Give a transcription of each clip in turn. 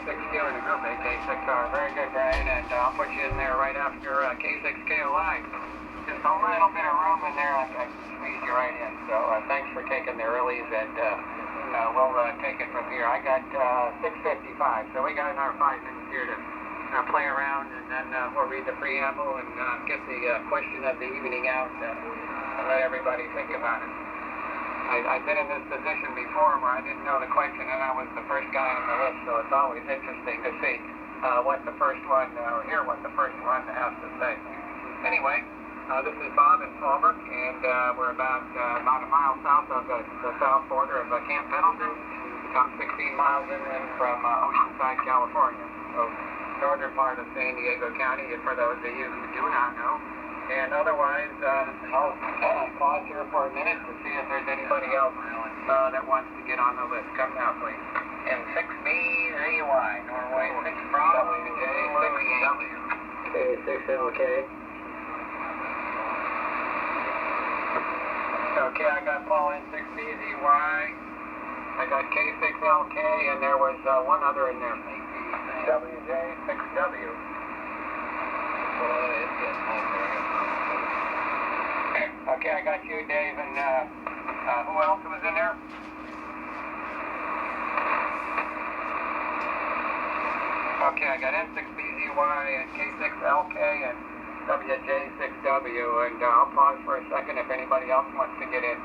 K6Q in the group, K6R. Very good, Brian, and I'll put you in there right after K6KOI. Just a little bit of room in there, I squeeze you right in. So thanks for taking the earlies, and we'll take it from here. I got 6:55, so we got another 5 minutes here to play around, and then we'll read the preamble and get the question of the evening out and let everybody think about it. I've been in this position before where I didn't know the question and I was the first guy on the list, so it's always interesting to see what the first one, or hear what the first one has to say. Anyway, this is Bob in Fallbrook, and we're about a mile south of the south border of Camp Pendleton, about 16 miles inland from Oceanside, California. So northern part of San Diego County, for those of you who do not know. And otherwise, I'll pause here for a minute to see if there's anybody else that wants to get on the list. Come now, please. And 6BZY, Norway, 6 Bravo, J, 6W. Okay, 6LK. Okay, I got Paul in 6BZY. I got K6LK, and there was one other in there. WJ, 6W. Okay, I got you, Dave, and who else was in there? Okay, I got N6BZY and K6LK and WJ6W, and I'll pause for a second if anybody else wants to get in.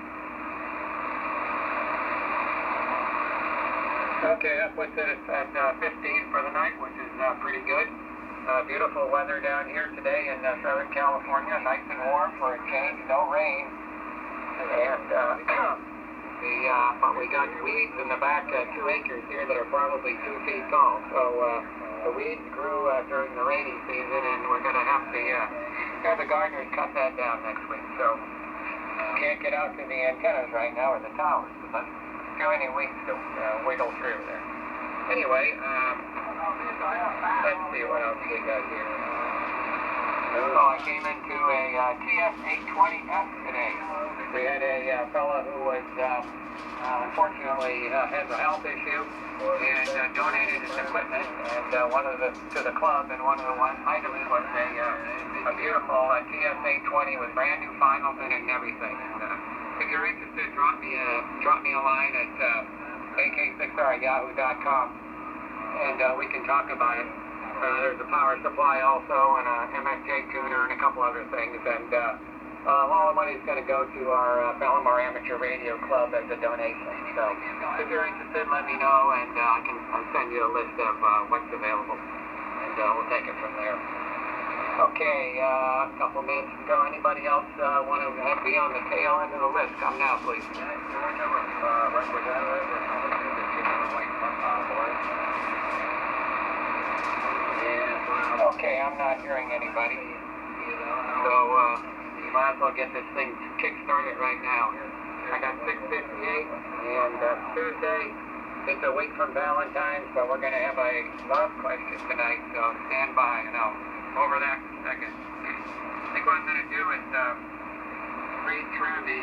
Okay, that puts it at 15 for the night, which is pretty good. Beautiful weather down here today in Southern California, nice and warm for a change, no rain. And but we got weeds in the back 2 acres here that are probably 2 feet tall. So the weeds grew during the rainy season, and we're going to have to have the gardeners cut that down next week. So can't get out to the antennas right now, or the towers, so let's do any weeds to wiggle through there. Anyway, let's see what else we got here. Oh, I came into a TS820S today. We had a fellow who was, unfortunately, has a health issue and donated his equipment and to the club, and one of the items was a beautiful TS820 with brand new finals in it and everything. And, if you're interested, drop me a line at ak6r@yahoo.com, and we can talk about it. There's a power supply also, and a MFJ tuner, and a couple other things, and all the money's going to go to our Palomar Amateur Radio Club as a donation. So if you're interested, let me know, and I'll send you a list of what's available, and we'll take it from there. Okay, a couple minutes to go. Anybody else want to be on the tail end of the list? Come now, please. Okay, I'm not hearing anybody. So you might as well get this thing kick-started right now. I got 6:58, and Tuesday, it's a week from Valentine's, but we're going to have a love question tonight, so stand by, and I'll over that in a second. I think what I'm going to do is read through the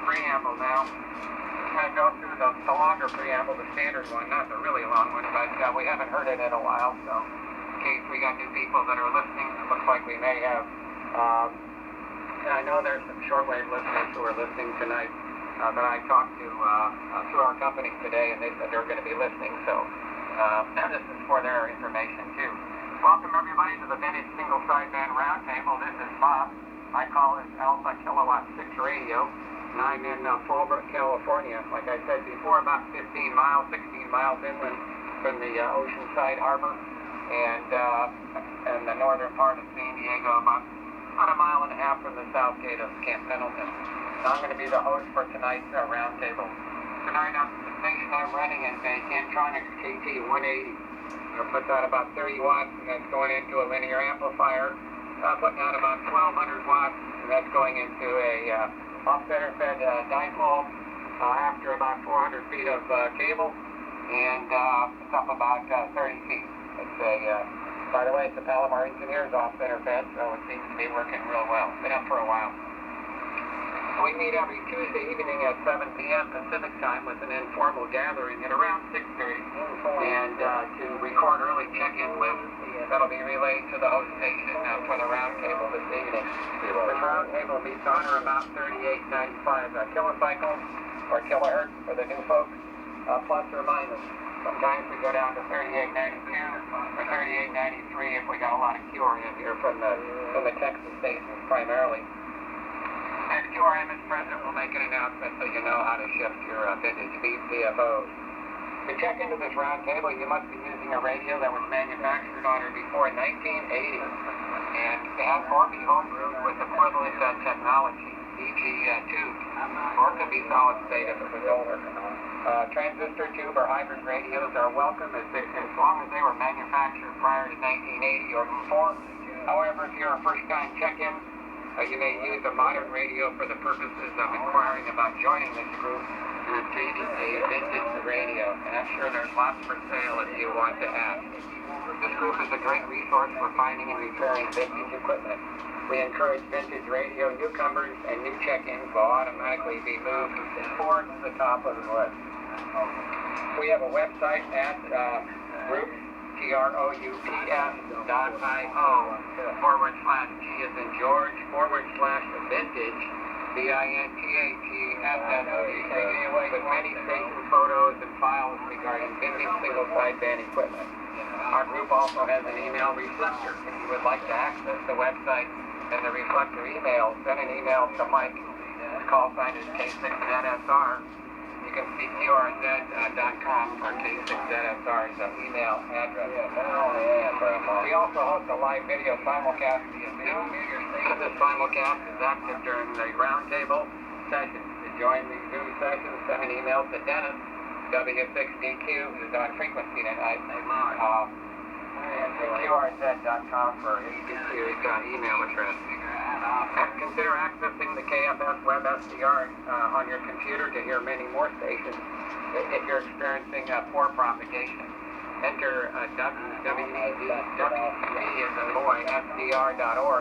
preamble now. I'm going to go through the longer preamble, the standard one, not the really long one, but we haven't heard it in a while, so in case we got new people that are listening, it looks like we may have. I know there's some shortwave listeners who are listening tonight that I talked to through our company today, and they said they're going to be listening, so this is for their information too. Welcome everybody to the Vintage Single Sideband Roundtable. This is Bob. I call this Alpha Kilowatt 6 Radio, and I'm in Fallbrook, California. Like I said before, about 16 miles inland from the Oceanside Harbor, and the northern part of San Diego, about a mile and a half from the south gate of Camp Pendleton. So I'm going to be the host for tonight's roundtable. Tonight, the station I'm running is a Cantronics KT180. It puts out about 30 watts, and that's going into a linear amplifier, putting out about 1,200 watts, and that's going into a off-center fed dipole after about 400 feet of cable, and it's up about 30 feet. It's by the way, it's a Palomar Engineers off-center fed, so it seems to be working real well. It's been up for a while. We meet every Tuesday evening at 7 p.m. Pacific time with an informal gathering at around 6:30. And short early check-in list that'll be relayed to the host station for the roundtable this evening. This roundtable meets on or about 3895 kilocycles, or kilohertz for the new folks, plus or minus. Sometimes we go down to 3892 or 3893 if we got a lot of QR in here from the Texas stations primarily. As QRM is present, we'll make an announcement so you know how to shift your vintage VFOs. To check into this roundtable, you must be using a radio that was manufactured on or before 1980 and has or be homebrewed with equivalent technology, e.g. tube, or it could be solid state if it was older. Transistor tube or hybrid radios are welcome as long as they were manufactured prior to 1980 or before. However, if you're a first-time check-in, you may use a modern radio for the purposes of inquiring about joining this group and obtaining a vintage radio. And I'm sure there's lots for sale if you want to ask. This group is a great resource for finding and repairing vintage equipment. We encourage vintage radio newcomers, and new check-ins will automatically be moved towards the top of the list. We have a website at groups, groups.io/G as in George /vintage, VINTAGE with many station photos and files regarding vintage single-side band equipment. Our group also has an email reflector. If you would like to access the website and the reflector email, send an email to Mike. His call sign is K6ZSR. You can see QRZ.com for K6ZSR's email address. We also host a live video simulcast via Zoom. This simulcast is active during the roundtable sessions. To join the Zoom sessions, send an email to Dennis, W6DQ, who's on frequency tonight. QRZ.com for HDQ's email address. Consider accessing the KFS Web SDR on your computer to hear many more stations if you're experiencing poor propagation. Enter www.SDR.org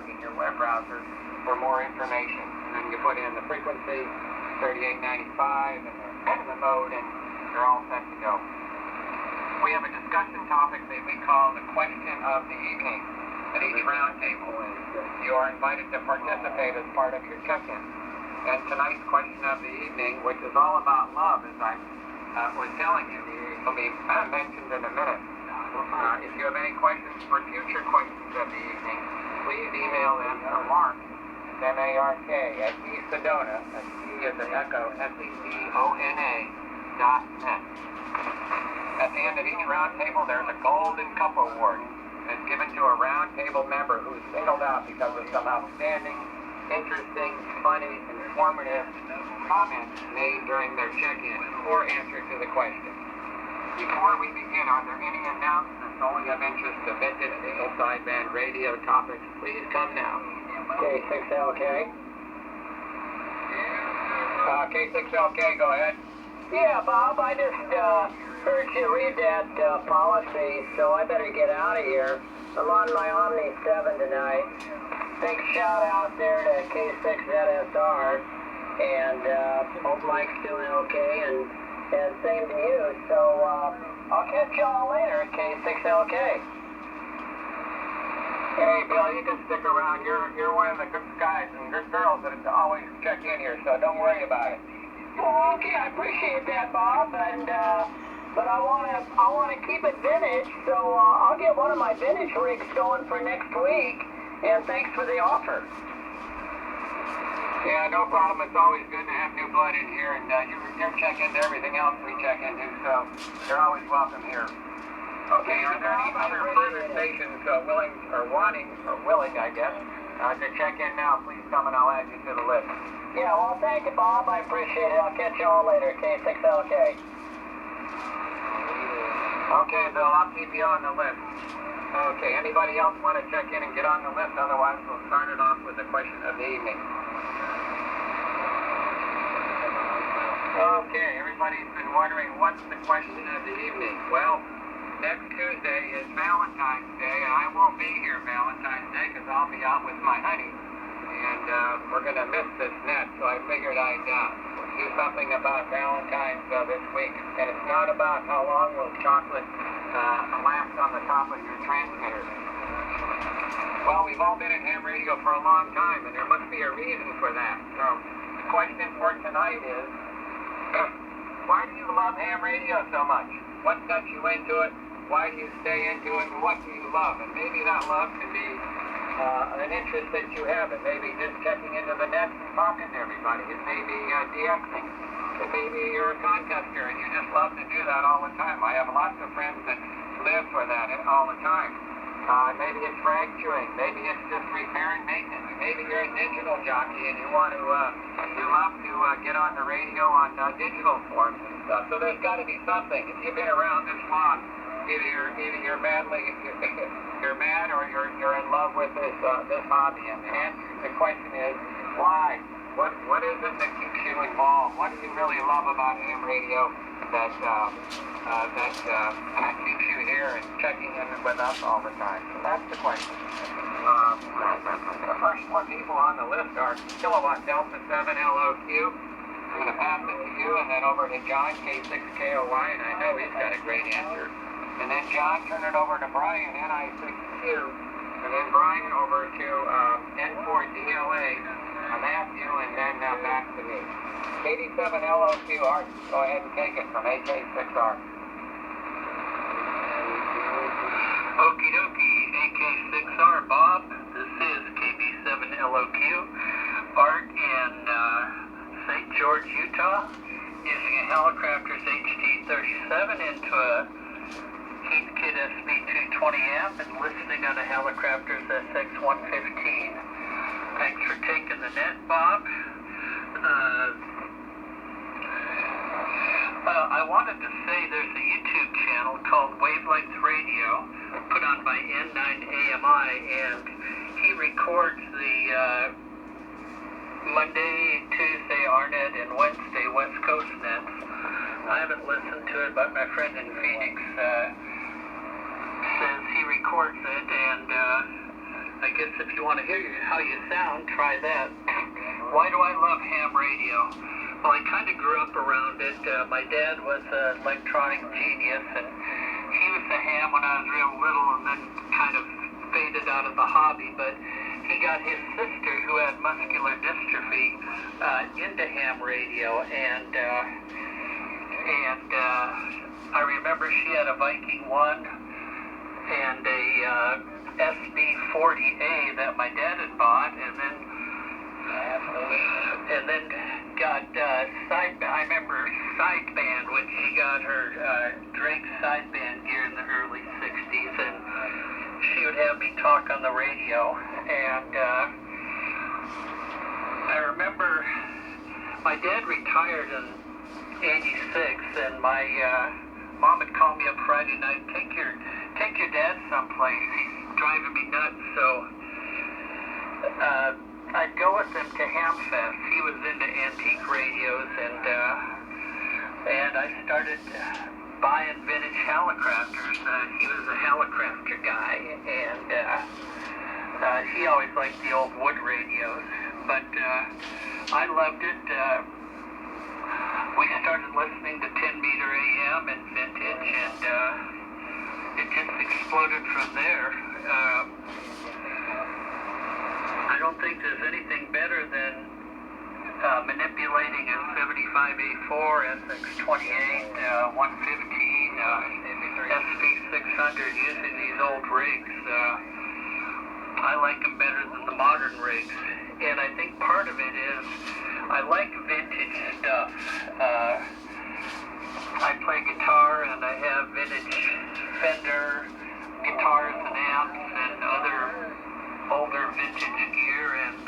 in your web browser for more information. And then you put in the frequency, 3895, and the mode, and you're all set to go. We have a discussion topic that we call the question of the evening at each roundtable. You are invited to participate as part of your check-in. And tonight's question of the evening, which is all about love, as I was telling you, will be mentioned in a minute. If you have any questions for future questions of the evening, please email them to Mark, M-A-R-K, at eSedona, that's E as in Echo, SEDONA.net. At the end of each roundtable, there's a Golden Cup Award. It's given to a roundtable member who is singled out because of some outstanding, interesting, funny, informative comments made during their check-in or answer to the question. Before we begin, are there any announcements only of interest to vintage single-side band radio topics? Please come now. K6LK. K6LK, go ahead. Yeah, Bob, I just heard you read that policy, so I better get out of here. I'm on my Omni 7 tonight. Big shout out there to K6ZSR, and hope Mike's doing okay, and same to you. So I'll catch y'all later at K6LK. Hey, Bill, you can stick around. You're one of the good guys and good girls that always check in here, so don't worry about it. Well, okay, I appreciate that, Bob, and but I wanna keep it vintage, so I'll get one of my vintage rigs going for next week. And thanks for the offer. Yeah, no problem. It's always good to have new blood in here, and you check into everything else we check into, so you're always welcome here. Okay, are there any other further stations willing, I guess, to check in now? Please come and I'll add you to the list. Yeah, well, thank you, Bob. I appreciate it. I'll catch you all later, K6LK. Okay, Bill, I'll keep you on the list. Okay, anybody else want to check in and get on the list? Otherwise, we'll start it off with the question of the evening. Okay, everybody's been wondering what's the question of the evening. Well, next Tuesday is Valentine's Day, and I won't be here Valentine's Day because I'll be out with my honey. And we're going to miss this net, so I figured I'd do something about Valentine's this week. And it's not about how long will chocolate lamps on the top of your transmitter. Well, we've all been at ham radio for a long time, and there must be a reason for that. So, the question for tonight is, why do you love ham radio so much? What got you into it? Why do you stay into it? And what do you love? And maybe that love can be an interest that you have. It may be just checking into the net and talking to everybody. It may be DXing. It may be you're a contester, and you just love to do that all the time. I have lots of friends that live for that all the time. Maybe it's rag chewing. Maybe it's just repair and maintenance. Maybe you're a digital jockey and you want to, you love to get on the radio on digital forms and stuff. So there's got to be something. If you've been around this long, either you're madly, you're mad or you're in love with this hobby. And the answer, the question is, why? What is it that keeps you involved? What do you really love about ham radio that keeps you here and checking in with us all the time? So that's the question. The first four people on the list are Kilowatt Delta 7 LOQ. I'm going to pass it to you and then over to John, K6KOY, and I know he's got a great answer. And then John, turn it over to Brian, NI6Q, and then Brian over to N4DLA. Matthew, and then back to me. 87 LOQ, Art, go ahead and take it from AK6R. Okie dokie, AK6R, Bob. This is KB7LOQ. Art in St. George, Utah, using a Helicrafters HD37 into a Heathkit SB220 amp and listening on a Helicrafters SX115. Thanks for taking the net, Bob. I wanted to say there's a YouTube channel called Wavelength Radio, put on by N9AMI, and he records the Monday, Tuesday RNet, and Wednesday West Coast nets. I haven't listened to it, but my friend in Phoenix says he records it, and I guess if you want to hear how you sound, try that. Why do I love ham radio? Well, I kind of grew up around it. My dad was an electronic genius, and he was a ham when I was real little and then kind of faded out of the hobby. But he got his sister, who had muscular dystrophy, into ham radio, and I remember she had a Viking 1 and a SB40A that my dad had bought, and then got I remember sideband when she got her Drake sideband gear in the early 60s, and she would have me talk on the radio, and I remember my dad retired in '86, and my mom would call me up Friday night, take your dad someplace, he's driving me nuts. So I'd go with him to Hamfest. He was into antique radios, and I started buying vintage Helicrafters. He was a Helicrafter guy, and he always liked the old wood radios, but I loved it. We started listening to 10-meter AM and vintage, and it just exploded from there. I don't think there's anything better than manipulating a 75A4, SX28, 115, SV600 using these old rigs. I like them better than the modern rigs. And I think part of it is I like vintage stuff. I play guitar and I have vintage Fender guitars and amps and other older vintage gear, and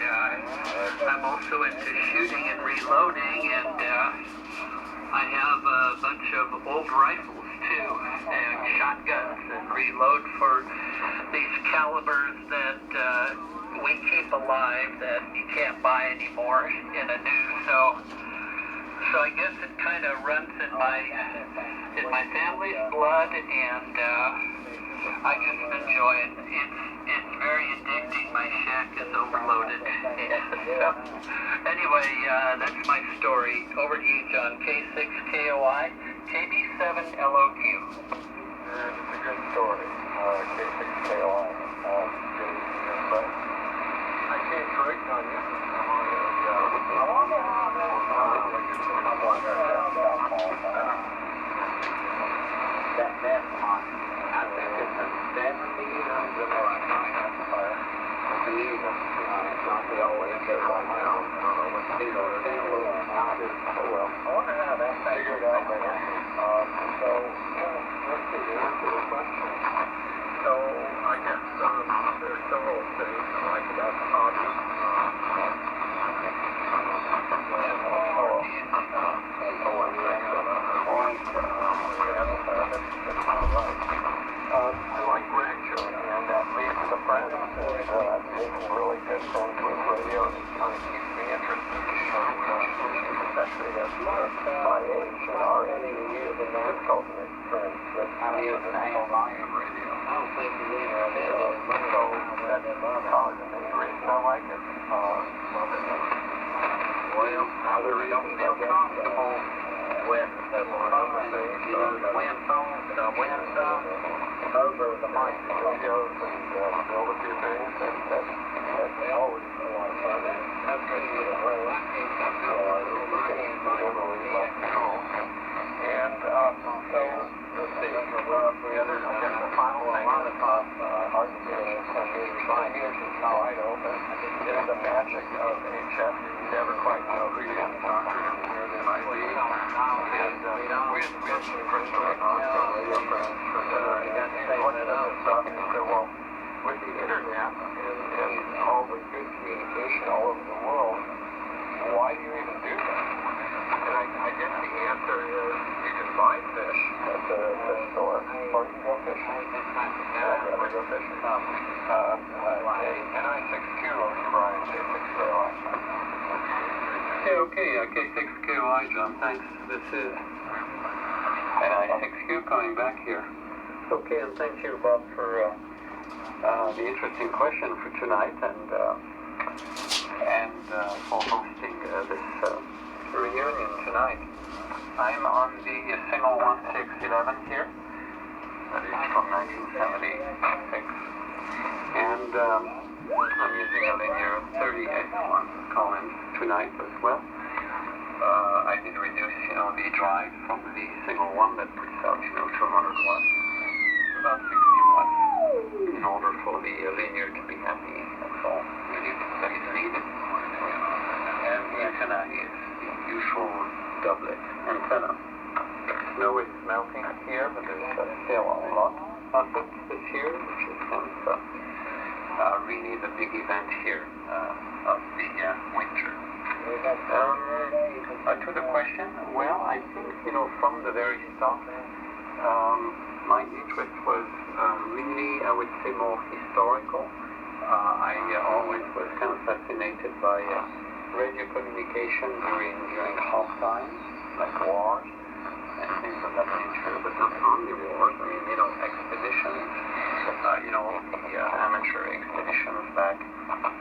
I'm also into shooting and reloading, and I have a bunch of old rifles too, and shotguns, and reload for these calibers that we keep alive that you can't buy anymore in a new. So I guess it kind of runs in my family's blood, and I just enjoy it. It's very addicting. My shack is overloaded. So, anyway, that's my story. Over to you, John. K6KOI, KB7LOQ. and it's a good story. K6KOI. I can't break on you. That's on. I think it's a 70 it's not the old way to get right now. These are I wonder how that figured out later. So, let's see, to answer the question. So, I guess there are several things I like about the hobby. I like grandchildren, and that leads to friends, and making really good friends with radio. It kind of keeps me interested, especially at my age and our age, it's difficult to make friends with the national volume of radio. So that's probably the main reason I like it. Well, I really don't feel comfortable with the over the mic radios and build a few things, and that's always a lot of fun. That's pretty good. And so, let's see, the other, I guess the final thing is hard to get right here in Colorado, but is the magic of HF. You never quite know who you encountered and where they might be. And we had some great radio friends and said, well, with the internet and all the good communication all over the world, why do you even do that? And I guess the answer is you can buy fish at the fish store, or you can go fishing. I'd rather go fishing. NI6Q over here, Brian, K6KOI. Okay, K6KOI, John, thanks. This is NI6Q coming back here. Okay, and thank you, Bob, for the interesting question for tonight, and for hosting this reunion tonight. I'm on the single 1611 here. That is from 1976, and I'm using a linear 38-1 Collins tonight as well. I did reduce, the drive from the single one that puts out, 200 watts. About 60 watts in order for the linear to be happy. That's all really that is needed. And the antenna is the usual doublet antenna. Snow is melting here, but there's still a lot of it this year, which is really the big event here of the winter. To the question, well, I think, from the very start, my interest was really, I would say, more historical. I always was kind of fascinated by radio communication during hard times, like wars and things of that nature, but not only wars. I mean, expeditions, the amateur expeditions back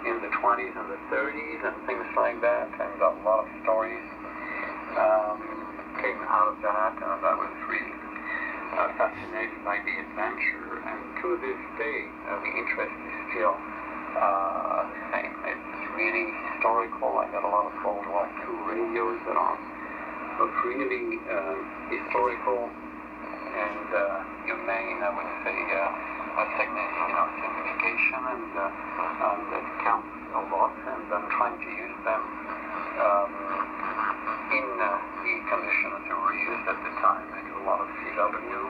in the 20s and the 30s and things like that, and a lot of stories came out of that, and I was really fascinated by the adventure, and to this day the interest is still the same. It's really historical. I got a lot of World War II radios that are really historical and humane, I would say, signification, and that counts a lot, and I'm trying to use them in the conditions that were used at the time. I do a lot of CW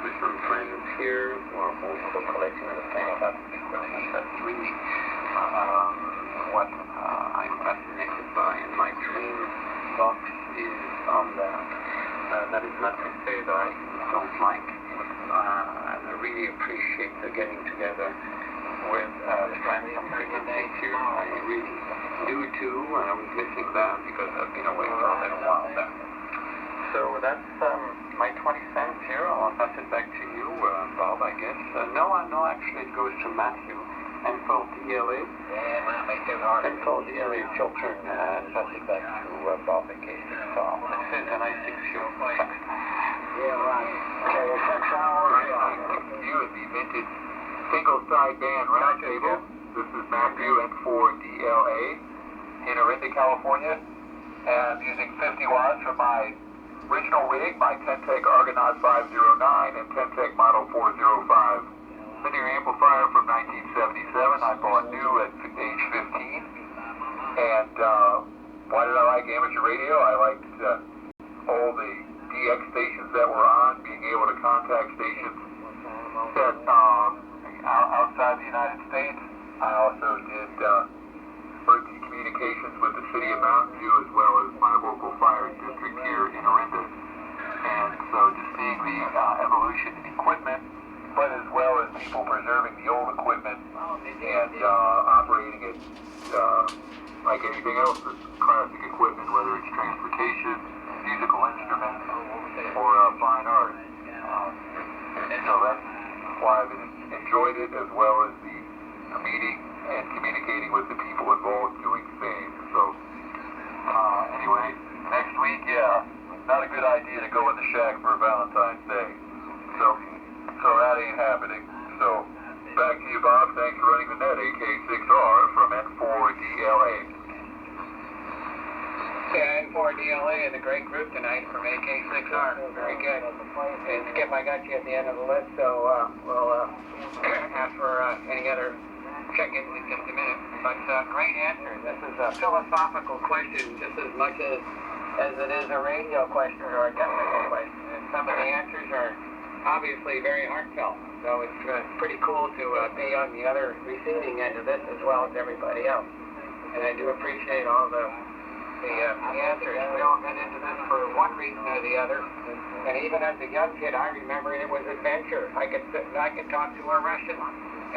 with some friends here who are also collecting the same type of equipment. That's really what I'm fascinated by, and my dream box is on that. That is not to say that I don't like and I really appreciate getting together with friends from cricket nature. I really do too, and I was missing that because I've been away for a little while there. So that's my 20 cents here. I'll pass it back to you, Bob, I guess. No, actually it goes to Matthew. And for DLA, it's your turn, and pass it back to Bob in case it's off. This is NI6Q. Yeah, right. Okay, next to you is the vintage single sideband roundtable. This is Matthew N4DLA in Orinda, California. And I'm using 50 watts for my original rig, my Tentec Argonaut 509 and Tentec Model 405. Linear amplifier from 1977. I bought new at age 15. And why did I like amateur radio? I liked all the DX stations that were on, being able to contact stations that outside the United States. I also did emergency communications with the city of Mountain View as well as my local fire district here in Orinda. And so just seeing the evolution in equipment, but as well as people preserving the old equipment and operating it like anything else that's classic equipment, whether it's transportation, musical instruments, or fine art. And so that's why I've enjoyed it, as well as the meeting and communicating with the people involved doing the same. So anyway, next week, not a good idea to go in the shack for Valentine's Day. So that ain't happening. So back to you, Bob. Thanks for running the net, AK6R from N4DLA. Yeah, N4DLA and a great group tonight from AK6R. Very good. And Skip, I got you at the end of the list, so we'll ask for any other check-ins in just a minute. But great answer. This is a philosophical question just as much as it is a radio question or a technical question. And some of the answers are obviously very heartfelt. So it's pretty cool to be on the other receiving end of this as well as everybody else. And I do appreciate all the answers. We all got into this for one reason or the other. And even as a young kid, I remember it was adventure. I could talk to a Russian,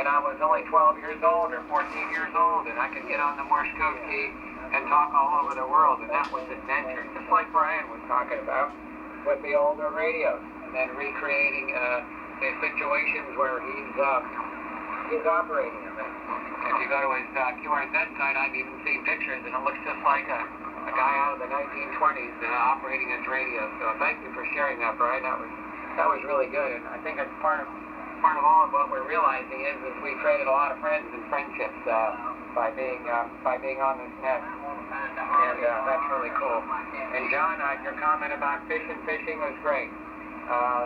and I was only 12 years old or 14 years old, and I could get on the Morse code key and talk all over the world, and that was adventure. Just like Brian was talking about with the older radios, and then recreating the situations where he's operating them. If you go to his QRZ site, I've even seen pictures, and it looks just like a guy out of the 1920s operating his radio. So thank you for sharing that, Brian. That was really good, and I think it's part of all of what we're realizing is we created a lot of friends and friendships by being on this net, and that's really cool. And John, your comment about fishing was great.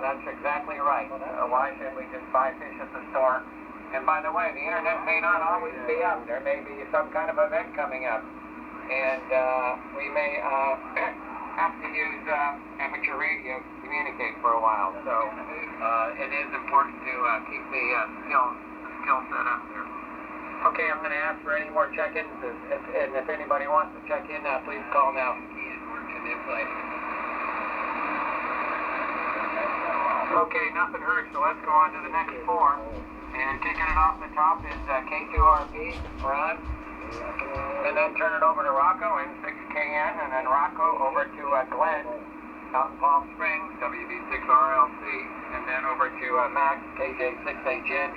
That's exactly right. Why should we just buy fish at the store? And by the way, the internet may not always be up. There may be some kind of event coming up, and we may have to use amateur radio to communicate for a while. So it is important to keep the skill set up there. Okay, I'm going to ask for any more check-ins, and if anybody wants to check in, please call now. Okay, nothing heard, so let's go on to the next form. And kicking it off the top is K2RP, Ron. And then turn it over to Rocco, N6KN, and then Rocco over to Glenn, out in Palm Springs, WB6RLC, and then over to Max, KJ6HN.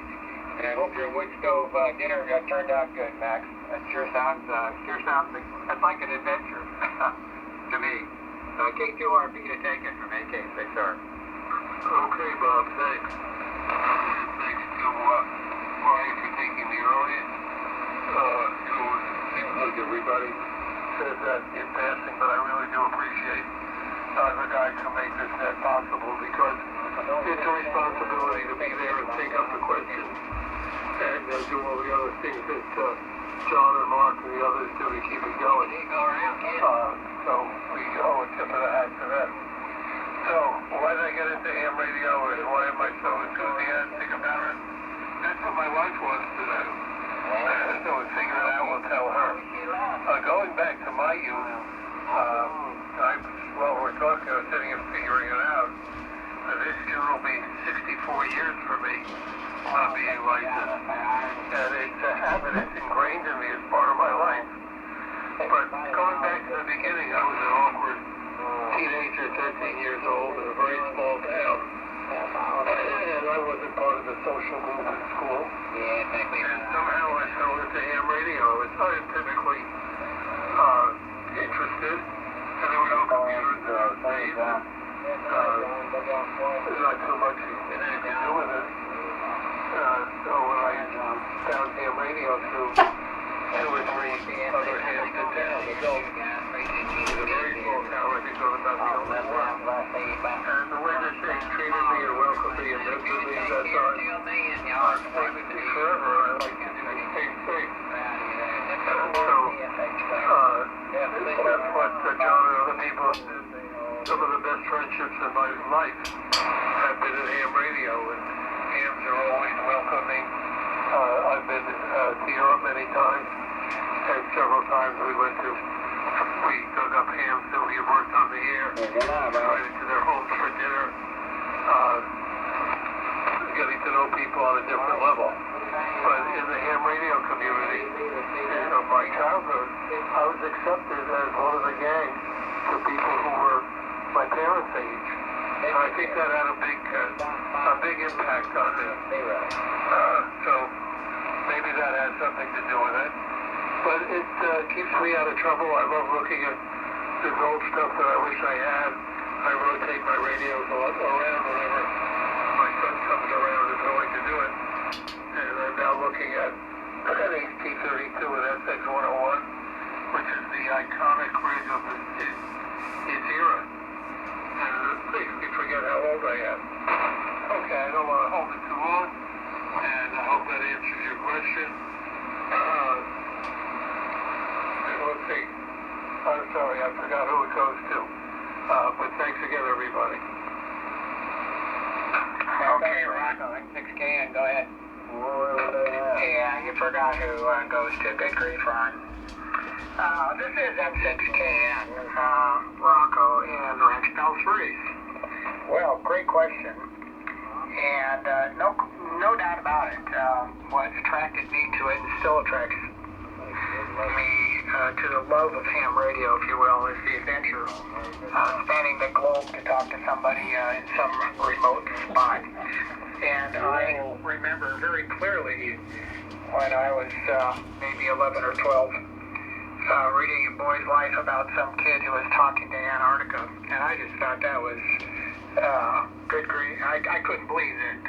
And I hope your wood stove dinner turned out good, Max. That sure sounds like an adventure to me. K2RP to take it from AK6R. Okay, Bob, thanks. Thanks to Brian for taking me early. It seems like everybody says that in passing, but I really do appreciate the guys who make this net possible, because it's a responsibility to be there and take up the questions and do all the other things that John and Mark and the others do to keep it going. So we owe a tip of the hat to them. So, why did I get into ham radio, and why am I so enthusiastic about it? That's what my wife wants to do. So we figure it out, we'll tell her. Going back to my youth, we're talking, I was sitting and figuring it out. This year will be 64 years for me being licensed. And it's a habit, it's ingrained in me as part of my life. But going back to the beginning, I was an awkward teenager, 13 years old, in a very small town. And I wasn't part of the social movement at school. And somehow I fell into ham radio. I was scientifically interested, and there were no computers in those days. not so much you can do with it. So when I found ham radio through 2 or 3 other hams in town, the adults, it's a very small town, I think on about the only one. And the way that they treated me and welcomed me and mentored me, that's I've stayed with me forever. I like to do the same thing. And so, that's what John and other people said. Some of the best friendships in my life have been in ham radio, and hams are always welcoming. I've been to Europe many times, and several times we dug up hams that we worked on the air, invited to their homes for dinner, getting to know people on a different level. But in the ham radio community of my childhood, I was accepted as one of the gang to people who were my parents' age. And I think that had a big impact on me. So maybe that had something to do with it. But it keeps me out of trouble. I love looking at this old stuff that I wish I had. I rotate my radios around whenever my son comes around and going to do it. And I'm now looking at an HT32 with SX101, which is the iconic rig of its era. And it makes me forget how old I am. Okay, I don't want to hold it too long, and I hope that answers your question. Let's see. I'm sorry, I forgot who it goes to. But thanks again, everybody. Okay, Rocco, X6KN, go ahead. Yeah, you forgot who goes to. Good grief, Ron. This is M6KN, Rocco and Ranch Bell 3. Well, great question. And no doubt about it. What attracted me to it and still attracts me to the love of ham radio, if you will, is the adventure. Spanning the globe to talk to somebody in some remote spot. And I remember very clearly when I was maybe 11 or 12, reading in Boy's Life about some kid who was talking to Antarctica, and I just thought that was good grief. I couldn't believe that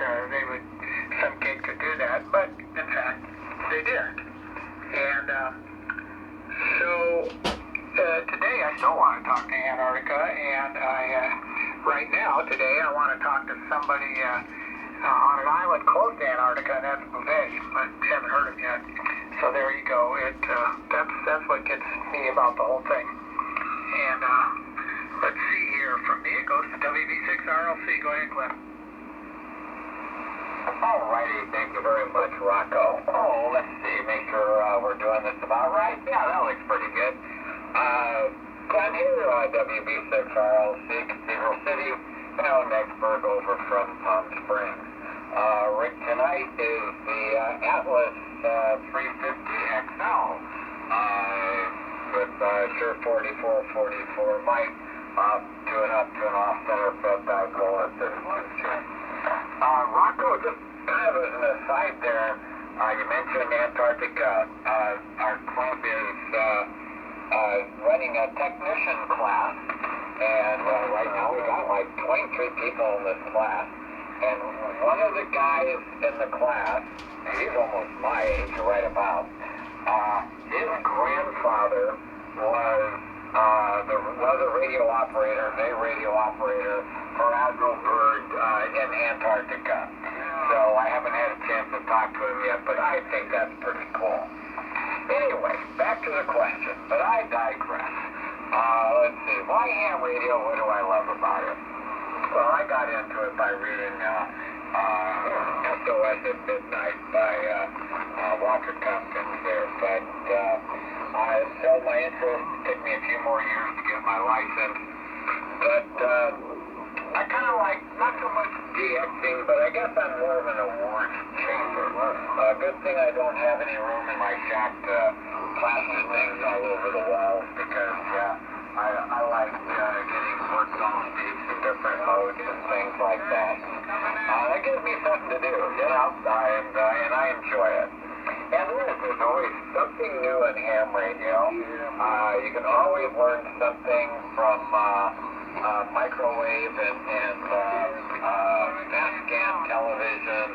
some kid could do that, but in fact, they did. And so today I still want to talk to Antarctica, and right now, today, I want to talk to somebody on an island close to Antarctica, and that's Bouvet, but haven't heard of him yet. So there you go. That's what gets me about the whole thing. And let's see here. From me, it goes to WB6RLC. Go ahead, Cliff. Alrighty, thank you very much, Rocco. Oh, let's see, make sure we're doing this about right. Yeah, that looks pretty good. Glad here, WB6RLC, Cathedral City, Nexburg over from Palm Springs. Rick tonight is the Atlas 350XL with sure 4444 mic, tune up to an off-center fed dipole at 32 Rocco, just kind of as an aside there, you mentioned Antarctica. Our club is running a technician class, and right now we got like 23 people in this class. And one of the guys in the class, he's almost my age, right about, his grandfather was a radio operator, for Admiral Byrd in Antarctica. So I haven't had a chance to talk to him yet, but I think that's pretty cool. Anyway, back to the question, but I digress. Let's see, why ham radio? What do I love about it? Well, I got into it by reading SOS at Midnight by Walter Tompkins there, but I showed my interest. It took me a few more years to get my license, but I kind of like, not so much DXing, but I guess I'm more of an awards chaser. Good thing I don't have any room in my shack to plaster things all over the walls, because I like getting worked on stage in different modes and things like that. That gives me something to do, and I enjoy it. And there's always something new in ham radio. You can always learn something from microwave and mass scan television,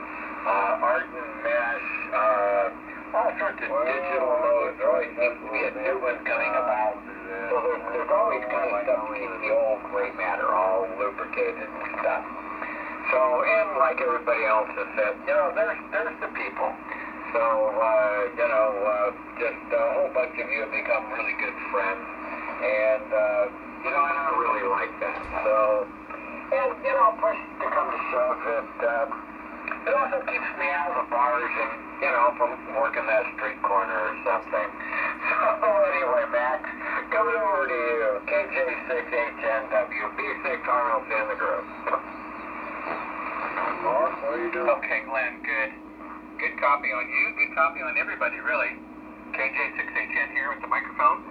art and mesh, all sorts of digital modes. There always seems to be a new one coming about. So there's always kind of stuff to keep the old gray matter all lubricated and stuff. So, and like everybody else has said, there's the people. So, just a whole bunch of you have become really good friends. And, and I really like that. So, and, push to come to shove it also keeps me out of the bars and, from working that street corner or something. So, anyway, Max, coming over to you. KJ6HNW, B6 Arnold's in the group. Mark, what are you doing? Okay, Glenn, good. Good copy on you. Good copy on everybody, really. KJ6HN here with the microphone.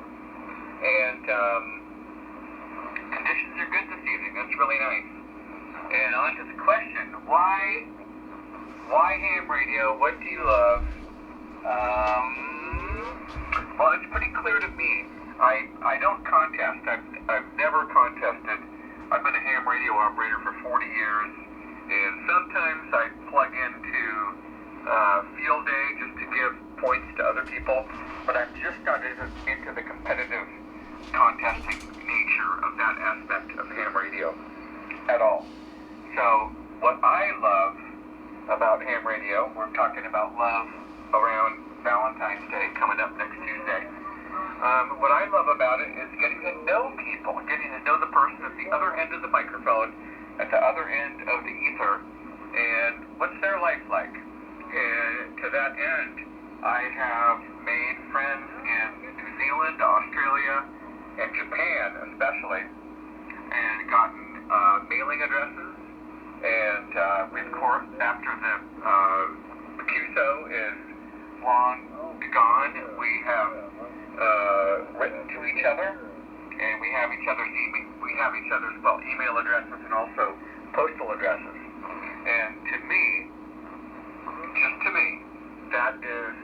And conditions are good this evening. That's really nice. And on to the question, why ham radio? What do you love? Well, it's pretty clear to me. I don't contest. I've never contested. I've been a ham radio operator for 40 years. And sometimes I plug into field day just to give points to other people, but I'm just not into the competitive contesting nature of that aspect of ham radio at all. So what I love about ham radio, we're talking about love around Valentine's Day coming up next Tuesday. What I love about it is getting to know people, getting to know the person at the other end of the microphone, at the other end of the ether, and what's their life like. And to that end, I have made friends in New Zealand, Australia, and Japan especially, and gotten mailing addresses, and of course, after the CUSO is long gone, we have written to each other, and we have each other's email addresses and also postal addresses. And to me, just to me, that is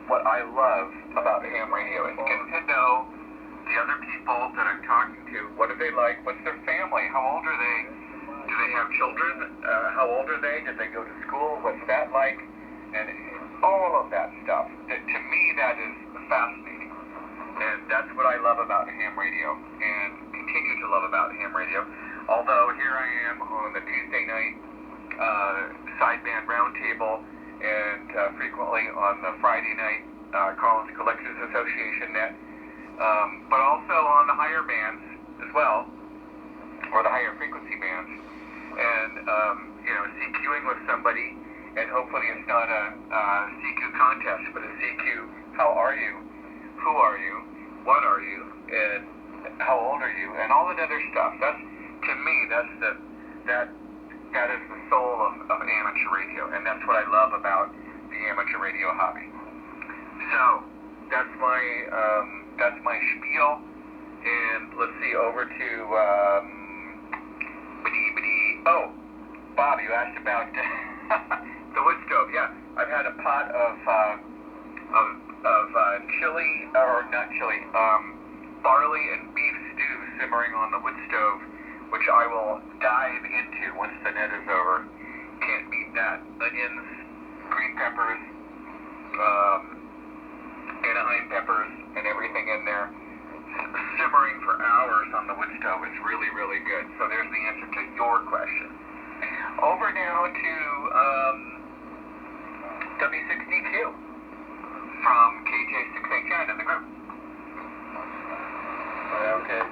what I love about ham radio, is getting to know the other people that I'm talking to. What do they like? What's their family? How old are they? Do they have children? How old are they? Did they go to school? What's that like? And all of that stuff. To me, that is fascinating. And that's what I love about ham radio, and continue to love about ham radio. Although here I am on the Tuesday night sideband roundtable, and frequently on the Friday night Collins Collectors Association net, but also on the higher bands as well, or the higher frequency bands, and CQing with somebody, and hopefully it's not a CQ contest, but a CQ, how are you, who are you, what are you, and how old are you, and all that other stuff. That's, to me, that is the soul of amateur radio, and that's what I love about the amateur radio hobby. So that's my spiel, and let's see, over to oh, Bob, you asked about the wood stove. Yeah, I've had a pot of chili, or not chili, barley and beef stew simmering on the wood stove, which I will dive into once the net is over. Can't beat that. Onions, green peppers, Anaheim peppers, and everything in there. Simmering for hours on the wood stove is really, really good. So there's the answer to your question. Over now to W6DQ from KJ6HN in the group. Okay.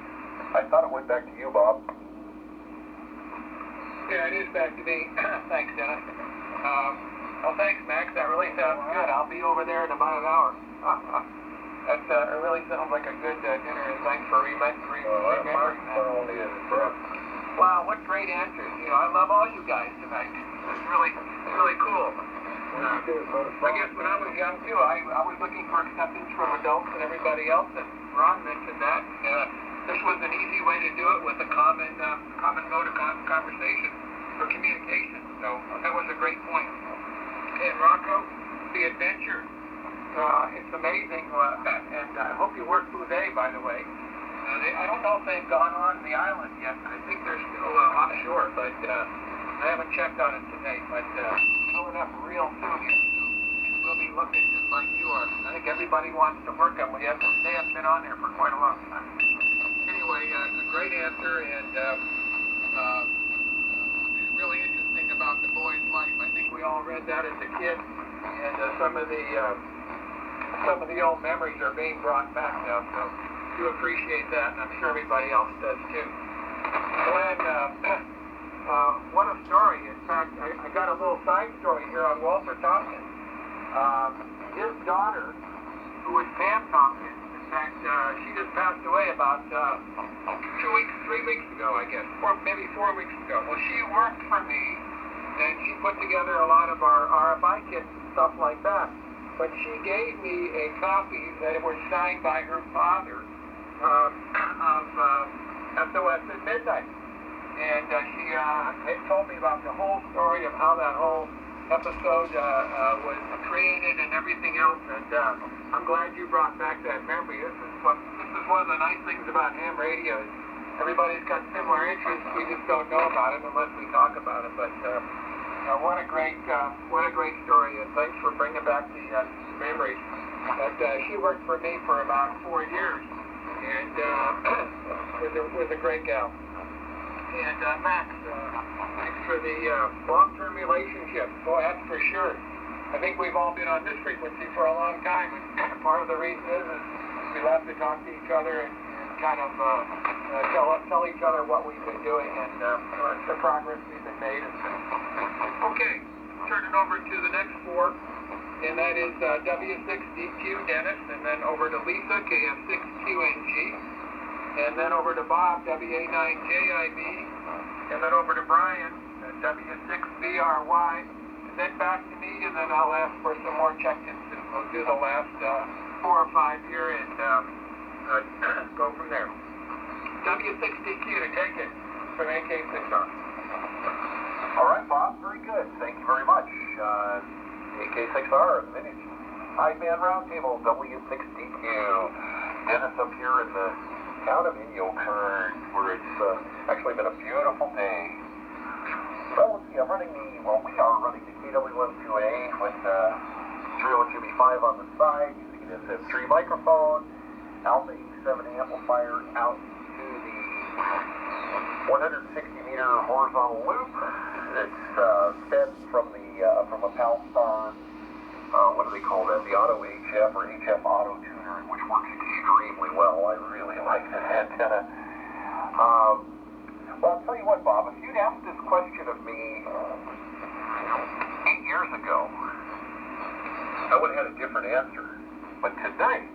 I thought it went back to you, Bob. Yeah, it is back to me. Thanks, Dennis. Well, thanks, Max. That really sounds good. I'll be over there in about an hour. It really sounds like a good dinner, and thanks for remembering that. Wow, what great answers. I love all you guys tonight. It's really cool. I guess when I was young, too, I was looking for acceptance from adults and everybody else, and Ron mentioned that. This was an easy way to do it with a common mode of conversation for communication. So that was a great point. And Rocco, the adventure, it's amazing. And I hope you work Bouvet, by the way. I don't know if they've gone on the island yet. I think they're still offshore, but I haven't checked on it today. But coming up real soon here. So we'll be looking just like you are. I think everybody wants to work them. They haven't been on there for quite a long time. Anyway, a great answer and really interesting about the boy's life. I think we all read that as a kid, and some of the old memories are being brought back now. So do appreciate that, and I'm sure everybody else does too. Glenn, what a story. In fact, I got a little side story here on Walter Tompkins. His daughter, who was Pam Tompkins, in fact, she just passed away about 3 weeks ago, I guess, or maybe 4 weeks ago. Well, she worked for me, and she put together a lot of our RFI kits and stuff like that. But she gave me a copy that was signed by her father of SOS at Midnight. And she had told me about the whole story of how that whole episode was created and everything else. And I'm glad you brought back that memory. This is one of the nice things about ham radio. Everybody's got similar interests. We just don't know about it unless we talk about it. But what a great story, and thanks for bringing back the memories. But she worked for me for about 4 years, and was a great gal. And Max, thanks for the long-term relationship. Boy, that's for sure. I think we've all been on this frequency for a long time, and part of the reason is we love to talk to each other and kind of tell each other what we've been doing and the progress we've been made. Okay, turn it over to the next four, and that is W6DQ Dennis, and then over to Lisa, KF6QNG, and then over to Bob, WA9JIB, and then over to Brian, W6BRY, and then back to me, and then I'll ask for some more check-ins, and we'll do the last 4 or 5 here, and go from there. W6DQ to take it from AK6R. All right, Bob, very good. Thank you very much. AK6R, Vintage High Band Roundtable, W6DQ. Dennis up here in the town of Inyokern, where it's actually been a beautiful day. Well, let's see, we are running the KW12A with 302B5 on the side, using an SM3 microphone, Alpha 87 amplifier out to the 160-meter horizontal loop. It's fed from a Palstar, what do they call that? The Auto HF or HF Auto Tuner, which works extremely well. I really like that antenna. Well, I'll tell you what, Bob, if you'd asked this question of me 8 years ago, I would have had a different answer. But tonight,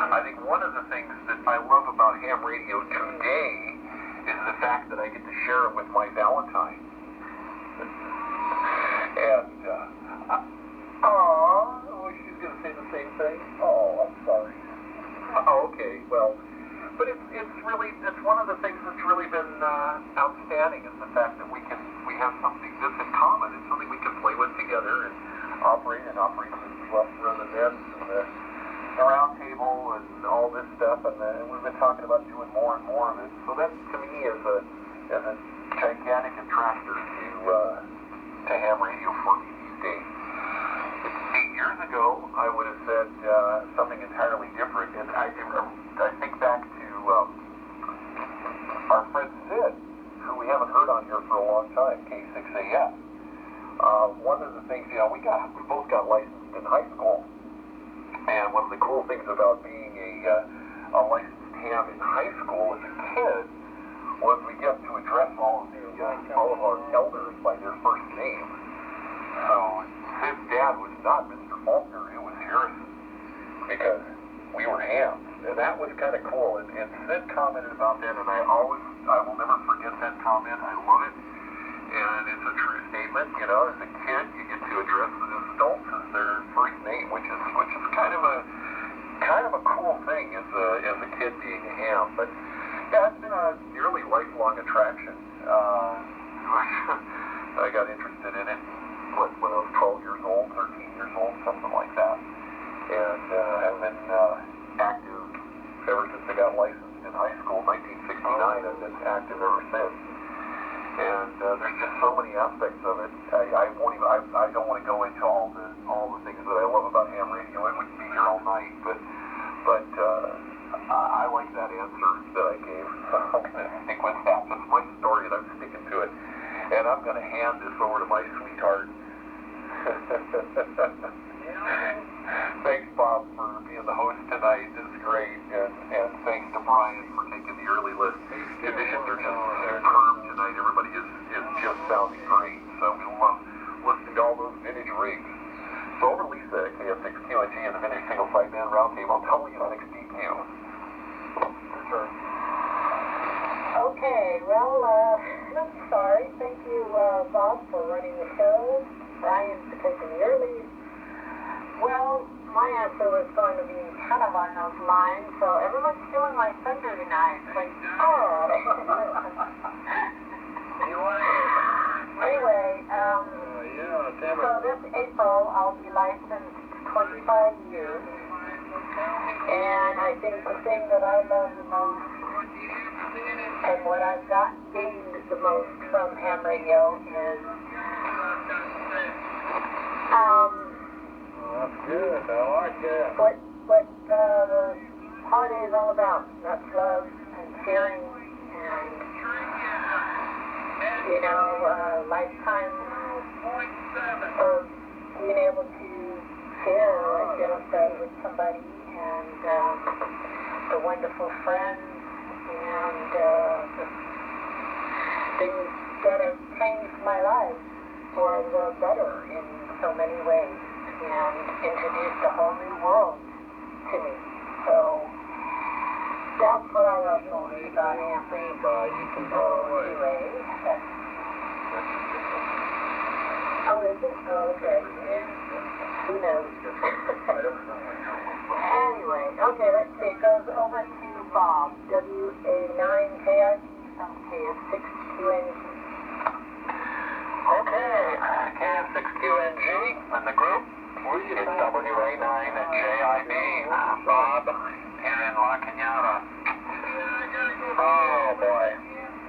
I think one of the things that I love about ham radio today is the fact that I get to share it with my Valentine. And, she's going to say the same thing? Oh, I'm sorry. Okay, well, but it's one of the things that's really been outstanding is the fact that we have something this in common. It's something we can play with together and operate the cluster of events and the round table and all this stuff, and we've been talking about doing more and more of it. So that, to me, is a gigantic attractor to ham radio for me these days. 8 years ago, I would have said something entirely different, and I think back to our friend Sid, who we haven't heard on here for a long time, K6AF. One of the things, we both got licensed in high school. And one of the cool things about being a licensed ham in high school as a kid was we get to address all of our elders by their first name. So Sid's dad was not Mr. Faulkner, it was Harrison, because we were hams. And that was kind of cool. And Sid commented about that, and I will never forget that comment. I love it. And it's a true statement. As a kid, you get to address the adults as their first name, which is kind of a cool thing as a kid being a ham. But yeah, it's been a nearly lifelong attraction. I got interested in it when I was 12 years old, 13 years old, something like that, and have been active ever since I got of it. I won't even. I don't want to go into all the things that I love about ham radio. I wouldn't be here all night, but I like that answer that I gave. I'm going to stick with that. That's my story, and I'm sticking to it. And I'm going to hand this over to my sweetheart. Thanks, Bob, for being the host tonight. This is great. And thanks to Brian for taking the early list. Conditions are just superb tonight. Everybody is just sounding great. So we love listening to all those vintage rigs. So over to Lisa at KF6QNG and the Vintage Single Sideband Roundtable. Tell me on XDQ. Your turn. Okay, well, I'm sorry. Thank you, Bob, for running the show. Brian for taking the early. Well, my answer was going to be kind of on those lines, so everyone's doing my thunder tonight. Like, oh. Anyway, so this April I'll be licensed 25 years, and I think the thing that I love the most, and what I've gained the most from ham radio is, That's good. I like that. what the party is all about. That's love and sharing and, you know, lifetime of being able to share like Jennifer said with somebody, and the wonderful friends and the things that have changed my life for the better in so many ways, and introduced a whole new world to me. So that's what I love most about Anthony. Anyway, is it? Oh, okay. Who knows? Anyway, okay, let's see. It goes over to Bob, WA9KIP from KF6QNG. Okay, KF6QNG and the group. It's WA9JIB. Bob here in La Cañada. Oh boy.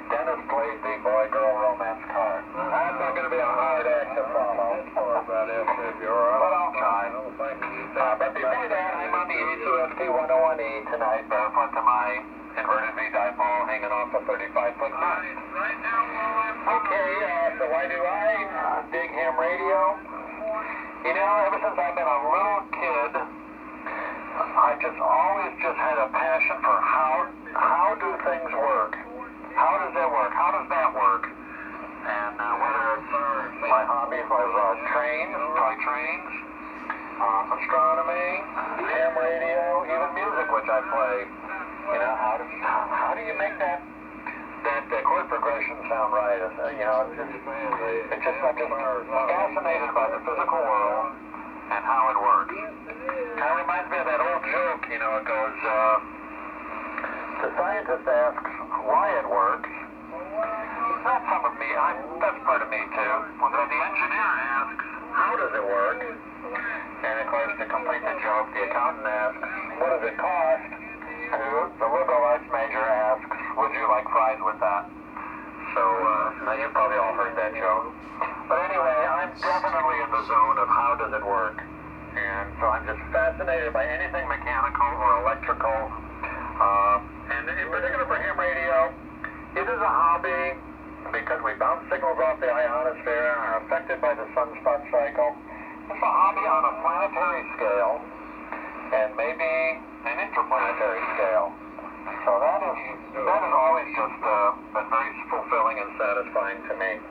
Dennis played the boy-girl romance card. That's not going to be a hard act to follow. Sorry about SSB, alright? But I'll try. But before that, I'm on the ACST 101E tonight, barefoot to my inverted V dipole hanging off a 35-foot mast. Okay, so why do I dig ham radio? You know, ever since I've been a little kid, I just always had a passion for how do things work? How does it work? How does that work? And whether it's my hobbies was trains, toy trains, astronomy, ham radio, even music, which I play. You know, how do you make that chord progression sound right? You know, it's just I'm just fascinated by the physical world and how it works. Kind of reminds me of that old joke, you know, it goes, the scientist asks why it works. That's part of me too. Well, then the engineer asks, how does it work? And of course, to complete the joke, the accountant asks, what does it cost? The liberal arts major asks, would you like fries with that? So, now you've probably all heard that joke. But anyway, I'm definitely in the zone of how does it work. And so I'm just fascinated by anything mechanical or electrical. And in particular for ham radio, it is a hobby because we bounce signals off the ionosphere and are affected by the sunspot cycle. It's a hobby on a planetary scale and maybe an interplanetary scale. So that has always just been very fulfilling and satisfying to me.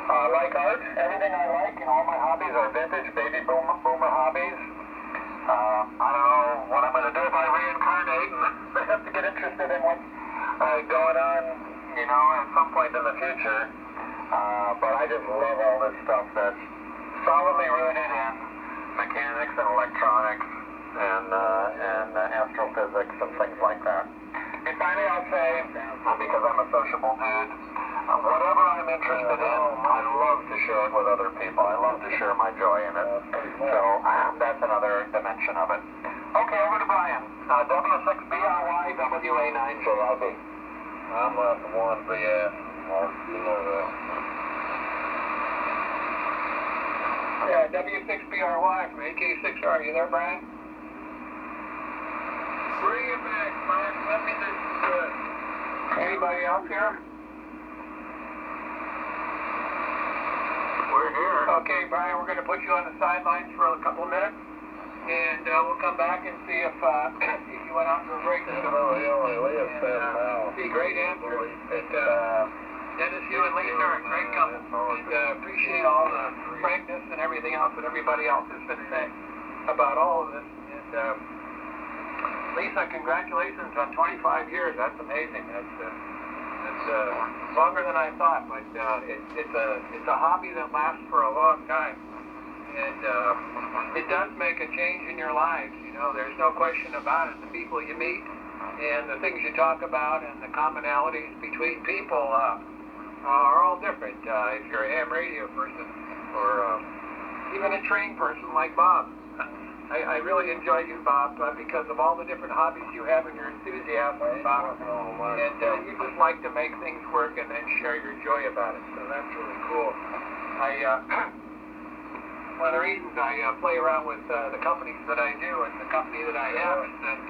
Like art, everything I like and all my hobbies are vintage baby boomer hobbies. I don't know what I'm going to do if I reincarnate. I have to get interested in what's going on, you know, at some point in the future. But I just love all this stuff that's solidly rooted in mechanics and electronics and astrophysics and things like that. And finally, I'll say, because I'm a sociable dude, whatever I'm interested in, I love to share it with other people. I love to share my joy in it. So that's another dimension of it. Okay, over to Brian. W6BRY, WA9JIB. I'm left 1BS. You know that. W6BRY from AK6R. You there, Brian? Bring it back, Mike. Let me just, Anybody else here? we're here. Okay, Brian, we're going to put you on the sidelines for a couple of minutes, and we'll come back and see if if you went out for a break. See, great answers. Dennis, you and Lisa are a great couple, and appreciate all the frankness and everything else that everybody else has been saying about all of this. And Lisa, congratulations on 25 years. That's amazing. That's longer than I thought, but it's a hobby that lasts for a long time, and it does make a change in your lives. You know, there's no question about it. The people you meet and the things you talk about and the commonalities between people are all different. If you're a ham radio person or even a train person like Bob. I really enjoy you, Bob, because of all the different hobbies you have and your enthusiasm about it. And you just like to make things work and then share your joy about it. So that's really cool. One of the reasons I play around with the companies that I do and the company that I have is that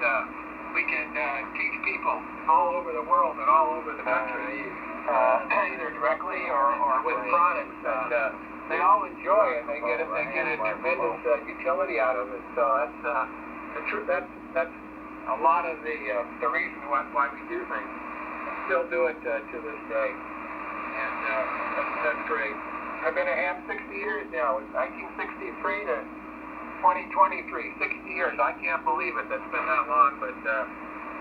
we can teach people all over the world and all over the country, either directly or with products that they all enjoy, and they get a tremendous utility out of it. So that's a lot of the reason why we do things. Still do it to this day, and that's great. I've been a ham 60 years now. 1963 to 2023, 60 years. I can't believe it. That's been that long, but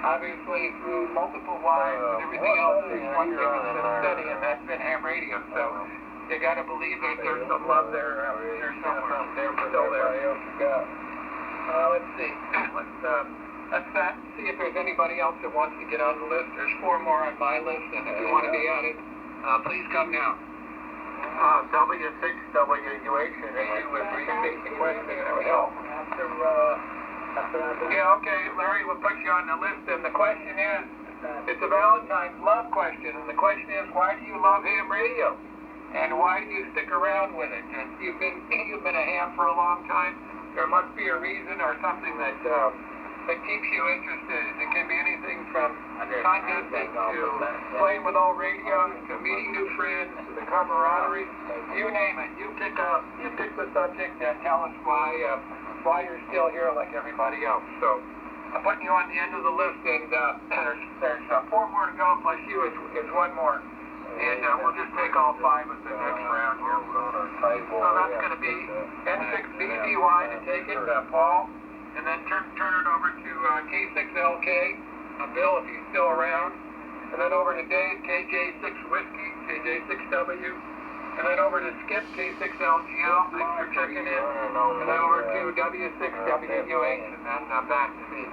obviously through multiple wives and everything else, there's one thing that's been steady, and that's been ham radio. So you got to believe that there's some love there. There's somewhere still there. Let's see. Let's see if there's anybody else that wants to get on the list. There's 4 more on my list, and if you want to be added, please come now. W6WUH and you with basic question and everything else. Yeah, okay, Larry, we'll put you on the list, and the question is, it's a Valentine's love question, and the question is, why do you love ham radio? And why do you stick around with it? And you've been a ham for a long time. There must be a reason or something that keeps you interested. It can be anything from contesting to playing with all radios to meeting new friends to the camaraderie. You name it. You pick the subject and tell us why you're still here like everybody else. So I'm putting you on the end of the list, and there's 4 more to go, plus you is 1 more. And we'll just take all 5 at the next round here. So that's going to be N6BZY to take it, Paul. And then turn it over to K6LK, Bill, if he's still around. And then over to Dave, KJ6 Whiskey, KJ6W. And then over to Skip, K6LGL, thanks for checking in. And then over to W6WUH, and then back to me.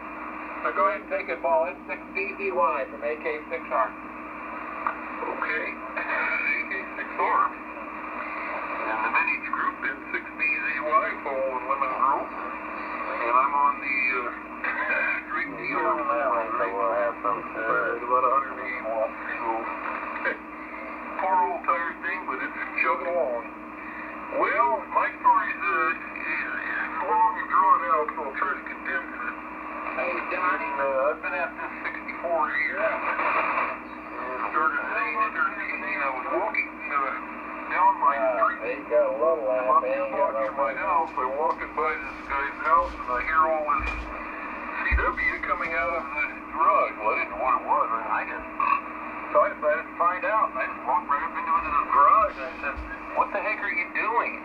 So go ahead and take it, Paul. N6BZY from AK6R. Okay, AK6R, and the vintage group, N6BZY, Paul and Lemon Grove, and I'm on the street dealer. It's about 180 watts, so poor old tired thing, but it's chugging along. Well, my story's long and drawn out, so I'll try to condense it. Hey, Donnie. I've been at this 64 years. Started at age 13, I was walking down my street. About 2 blocks from my house, I'm walking by this guy's house, and I hear all this CW coming out of the garage. Well, I didn't know what it was, so I decided to find out. I just walked right up into the garage, and I said, "What the heck are you doing?"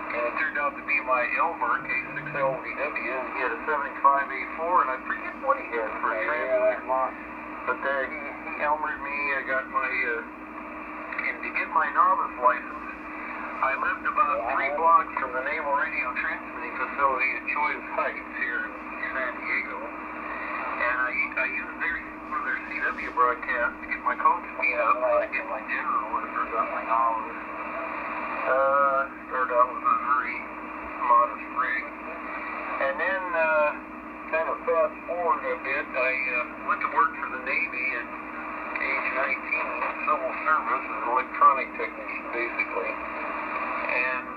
And it turned out to be my Elmer, K6LVW, and he had a 75A4, and I forget what he had for a transmitter. But he Elmered me. I got my, and to get my novice license, I lived about 3 blocks from the Naval Radio Transmitting Facility at Choi's Heights here in San Diego. And I used for their CW broadcast to get my coach meet up, to get my dinner or whatever, got my hours. Started out with a very modest rig. And then, kind of fast forward a bit, I went to work for the Navy at age 19 in civil service as an electronic technician, basically. And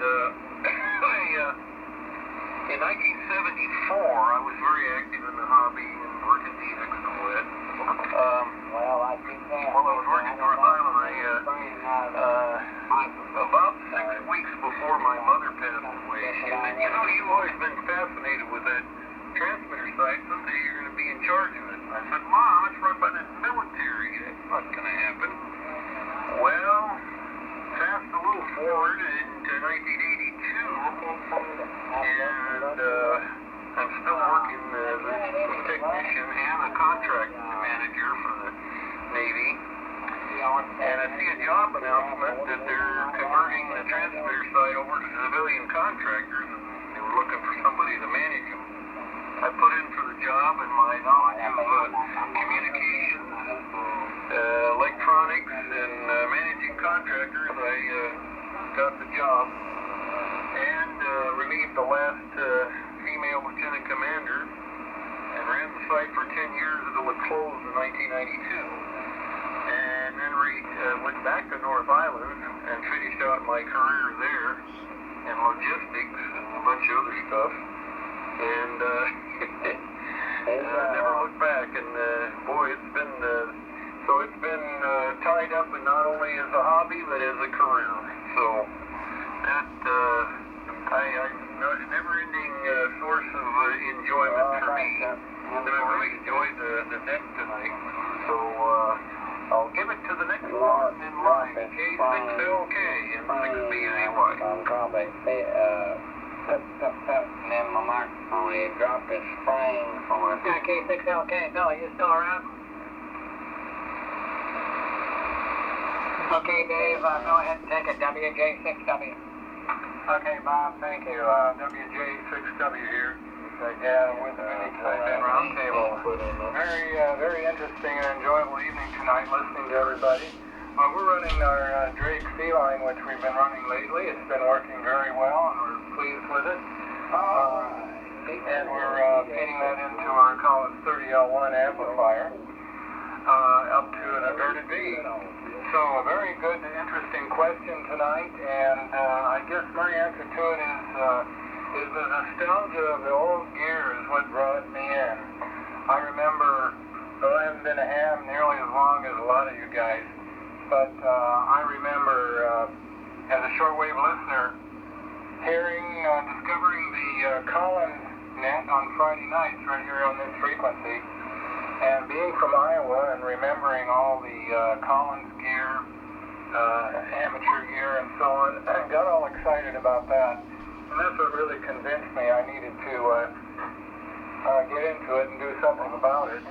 passed away. And, you know, you've always been fascinated with that transmitter site. Someday you're going to be in charge of it. I said, Mom, it's run by the military. That's not going to happen. Well, fast a little forward into 1982, and I'm still working as a technician and a contract manager for the Navy. And I see a job announcement that they're converting the transmitter site over to civilian contractors, and they were looking for somebody to manage them. I put in for the job, and my knowledge of communications, electronics, and managing contractors, I got the job and relieved the last female lieutenant commander and ran the site for 10 years until it closed in 1992. And then went back to North Island and finished out my career there in logistics and a bunch of other stuff. And never looked back. And boy, it's been tied up, and not only as a hobby but as a career. So that a never-ending source of enjoyment for me. And I really enjoyed the deck tonight. So I'll give it to the next one in line, K6LK and 6BAY. Probably and then Lamar only dropped his spring for it. Yeah, K6LK. Bill, are you still around? Okay, Dave, go ahead and take it. WJ6W. Okay, Bob, thank you. WJ6W here. Yeah, with the Vintage Roundtable. Very interesting and enjoyable evening tonight listening to everybody. We're running our Drake C line, which we've been running lately. It's been working very well, and we're pleased with it. And we're feeding that into our Collins 30L1 amplifier up to an averted V. So a very good, interesting question tonight, and I guess my answer to it is the nostalgia of the old gear is what brought me in. I remember, though I haven't been a ham nearly as long as a lot of you guys, but I remember as a shortwave listener discovering the Collins net on Friday nights right here on this frequency, and being from Iowa and remembering all the Collins gear, amateur gear and so on, I got all excited about that. And that's what really convinced me I needed to get into it and do something about it.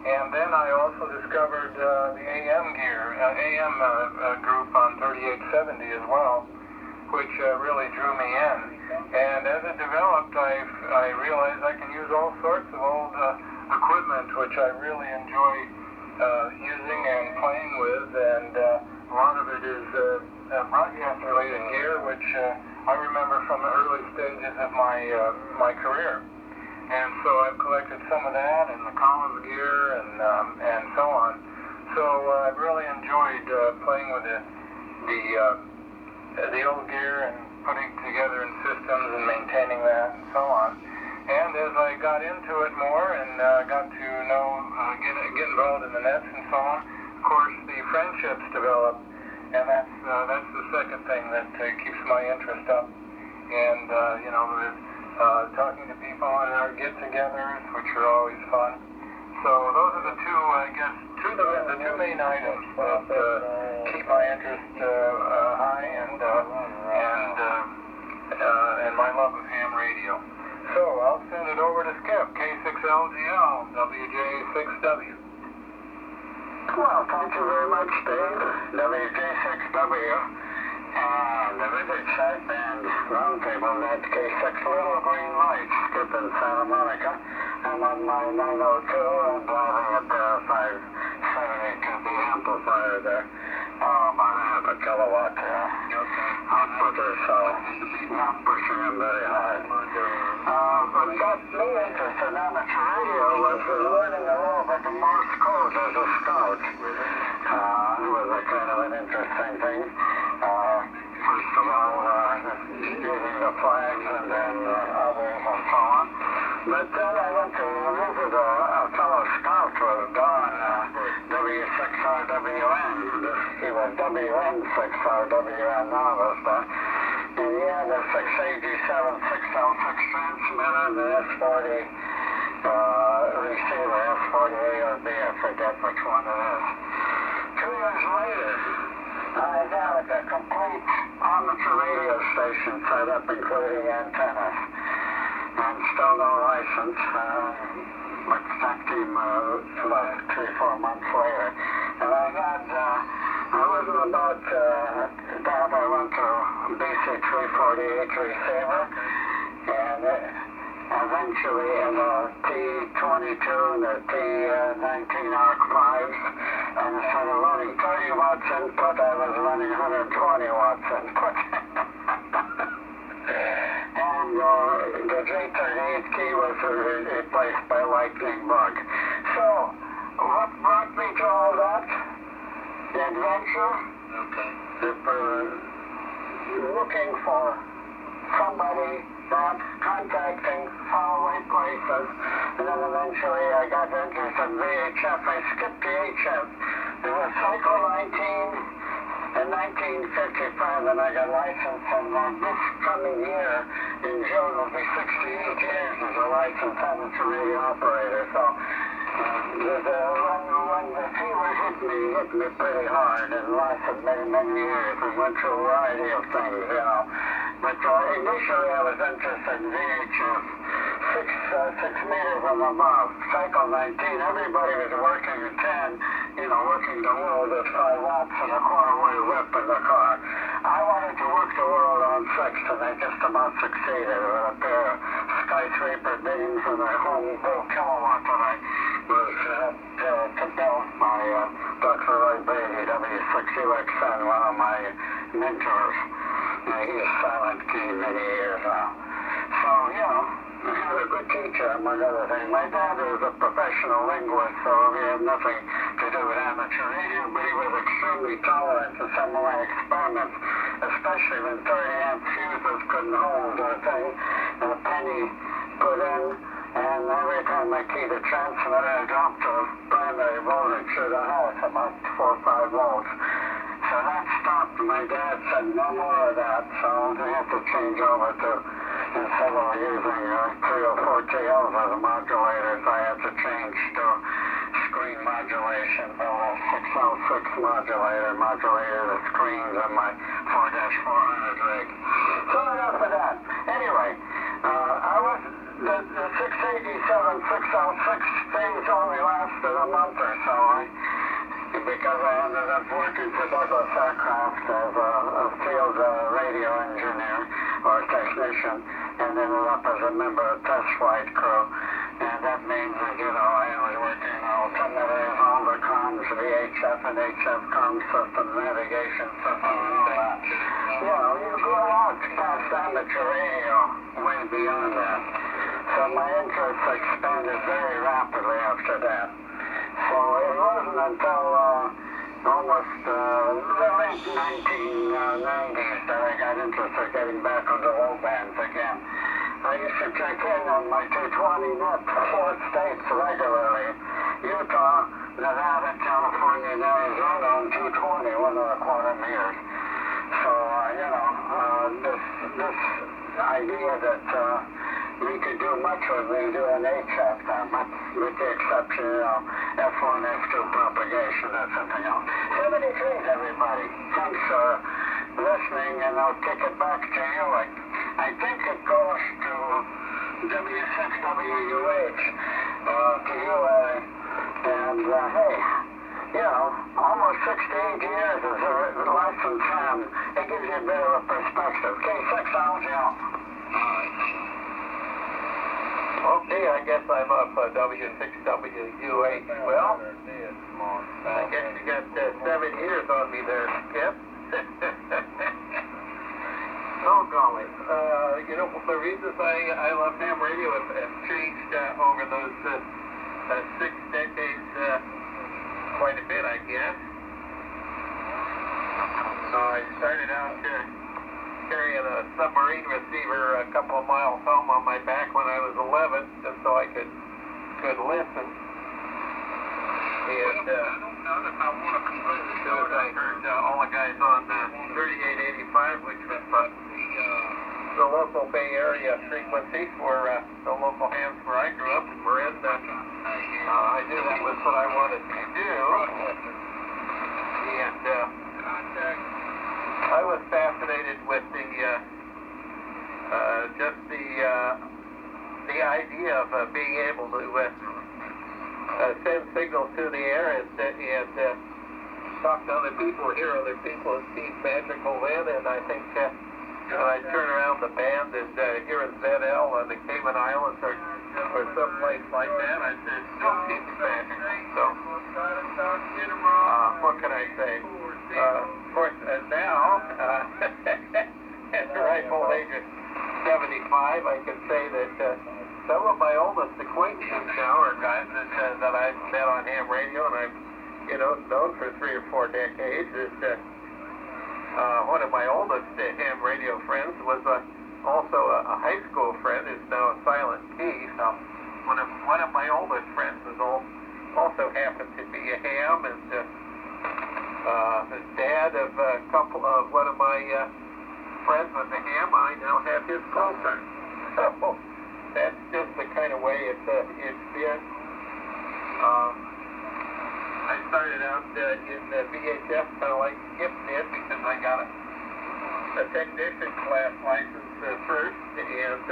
And then I also discovered the AM gear, AM group on 3870 as well, which really drew me in. And as it developed, I realized I can use all sorts of old equipment, which I really enjoy using and playing with. And a lot of it is broadcast-related gear, which I remember from the early stages of my career. And so I've collected some of that and the Collins gear and so on. So I've really enjoyed playing with the old gear and putting together in systems and maintaining that and so on. And as I got into it more and got to know, get involved in the nets and so on, of course the friendships developed. And that's the second thing that keeps my interest up. And, talking to people in our get-togethers, which are always fun. So those are the two, I guess, the two main items that keep my interest high and my love of ham radio. So I'll send it over to Skip, K6LGL, WJ6W. Well, thank you very much, Dave. WJ6W and the Vintage Site Band Roundtable Net K6 Little Green Light, Skip in Santa Monica. I'm on my 902 and driving at the 570 to the amplifier there. About a half a kilowatt output or so. Not pushing them very hard. What got me interested in amateur radio was learning a little bit of Morse code as a scout. It was a kind of an interesting thing. First of all, using the flags and then others and so on. But then I went to visit a fellow scout with Don, W6RWN. He was WN6RWN novice, And yeah, the 687, 606 transmitter, the S40 receiver, S40A or B, I forget which one it is. 2 years later, I got a complete amateur radio station set up, including antennas, and still no license. But thanked him about 3-4 months later. And I wasn't about that. I went to BC 348 receiver, and eventually in the T22 and the T19 Arc 5s, and instead of running 30 watts input, I was running 120 watts input. And the J38 key was replaced by lightning bug. So, what brought me to all that? The adventure. Okay. Looking for somebody that contacting faraway places, and then eventually I got interested in VHF. I skipped the HF. There was Cycle 19 in 1955, and I got licensed, and this coming year, in June, will be 68 years as a licensed amateur radio operator. So, when the fever hit me pretty hard, and lasted many, many years. We went through a variety of things, you know. But initially I was interested in VHF, 6 meters and above, Cycle 19. Everybody was working at 10, working the world at 5 watts and a quarter-way whip in the car. I wanted to work the world on 6, and I just about succeeded with a pair of skyscraper beams and a whole kilowatt that I was to build my Dr. Roy Beatty, W6UXN, one of my mentors. He's silent key many years now. So, I had a good teacher, among other things. My dad was a professional linguist, so he had nothing to do with amateur radio, but he was extremely tolerant to some of my experiments, especially when 30-amp fuses couldn't hold a thing, and a penny put in, and every time I keyed a transmitter, I dropped the primary voltage through the house, about 4 or 5 volts. So that stopped. My dad said no more of that, so we had to change over to, instead of using 3 or 4 TLs as a modulators, I had to change to screen modulation, a 606 modulator that screens on my 4-400 rig. So enough of that. Anyway, the 687, 606 things only lasted a month or so, because I ended up working for Douglas Aircraft as a field radio engineer or technician, and ended up as a member of test flight crew. And that means that, I was working altimeters, all the comms, VHF and HF comm system, navigation system, and all that. You grow out past amateur radio, way beyond that. So my interests expanded very rapidly after that. So it wasn't until almost the late 1990s that I got interested in getting back on the low bands again. I used to check in on my 220 net 4 states regularly: Utah, Nevada, California, and Arizona on 220, 1.25 meters. So, this idea that we could do much with me doing HF, with the exception, F1, F2 propagation, that's something else. 73, everybody. Thanks for listening, and I'll kick it back to you. I think it goes to W6WUH, to you, and hey, almost 68 years as a licensed ham. It gives you a bit of a perspective. K6, how's you? Okay, I guess I'm up W6WUH. Well, I guess you got 7 years on me there, Skip. Oh, golly. The reasons I love ham radio have changed over those 6 decades quite a bit, I guess. So I started out carrying a submarine receiver a couple of miles home on my back when I was 11, just so I could listen. And I want to I heard all the guys on 3885, which was the local Bay Area frequencies for the local hams where I grew up and were in. I knew that was what I wanted to do. And I was fascinated with just the idea of being able to send signals through the air and talk to other people, hear other people, and see magical then. And I think when I turn around the band and here in ZL on the Cayman Islands or someplace like that, I said, no, it's magical. So, what can I say? Of course, now, at the ripe old age of 75, I can say that some of my oldest acquaintances now are guys that I've met on ham radio and I've known for 3 or 4 decades. One of my oldest ham radio friends was also a high school friend who's now a silent key. So one of my oldest friends was also happened to be a ham, and the dad of a couple of one of my friends was a ham. I now have his closer. So that's just the kind of way it's been. I started out in VHF kind of like Skip did because I got a technician class license first, and